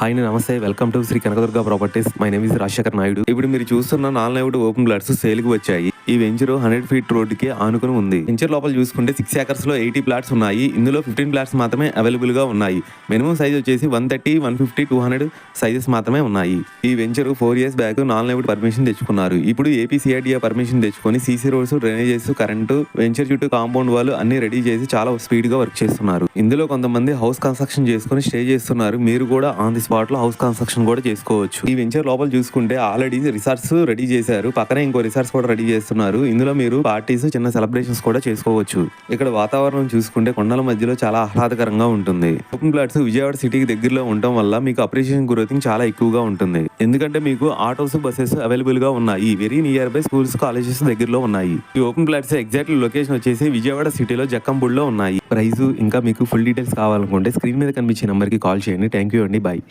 Hi నమస్తే, welcome to Sri Kanakadurga properties. My name is Rajasekhar Naidu. ఇప్పుడు మీరు చూస్తున్న నాన్ లైవ్డ్ ఓపెన్ ప్లాట్స్ సేల్కి వచ్చాయి. ఈ వెంచర్ 100 ఫీట్ రోడ్డుకి ఆనుకుని ఉంది. వెంచర్ లోపల చూసుకుంటే 6 acres లో 80 ప్లాట్స్ ఉన్నాయి. ఇందులో 15 ప్లాట్స్ మాత్రమే అవైలబుల్ గా ఉన్నాయి. మినిమం సైజ్ వచ్చేసి 130, 150, 200 సైజెస్ మాత్రమే ఉన్నాయి. ఈ venture 4 years back non lived permission తెచ్చుకున్నారు. ఇప్పుడు ఏపీసీఐడిఏ పర్మిషన్ తెచ్చుకొని CC roads, drainages, current, venture చుట్టూ కాంపౌండ్ వాళ్ళు అన్ని రెడీ చేసి చాలా స్పీడ్ గా వర్క్ చేస్తున్నారు. ఇందులో కొంతమంది హౌస్ కన్స్ట్రక్షన్ చేసుకుని స్టే చేస్తున్నారు. మీరు కూడా ఆన్ ది స్పాట్ లో హౌస్ కన్స్ట్రక్షన్ కూడా చేసుకోవచ్చు. ఈ వెంచర్ లోపల చూసుకుంటే ఆల్రెడీ రిసార్ట్స్ రెడీ చేశారు. పక్కనే ఇంకో రిసార్ట్స్ కూడా రెడీ చేస్తున్నారు. ఇందులో మీరు పార్టీస్, చిన్న సెలబ్రేషన్స్ కూడా చేసుకోవచ్చు. ఇక్కడ వాతావరణం చూసుకుంటే కొండల మధ్యలో చాలా ఆహ్లాదకరంగా ఉంటుంది. ఓపెన్ ప్లాట్స్ విజయవాడ సిటీకి దగ్గరలో ఉండటం వల్ల మీకు అప్రిషియేషన్ గ్రోతింగ్ చాలా ఎక్కువగా ఉంటుంది. ఎందుకంటే మీకు ఆటోస్, బస్సెస్ అవైలబుల్ గా ఉన్నాయి. Very near by schools, colleges దగ్గరలో ఉన్నాయి. ఈ ఓపెన్ ప్లాట్స్ ఎగ్జాక్ట్ లొకేషన్ వచ్చేసి విజయవాడ సిటీలో జక్కంపూడిలో ఉన్నాయి. ప్రైస్ ఇంకా మీకు ఫుల్ డీటెయిల్స్ కావాలనుకుంటే స్క్రీన్ మీద కనిపించే నెంబర్ కి కాల్ చేయండి. థ్యాంక్ యూ అండి. బాయ్.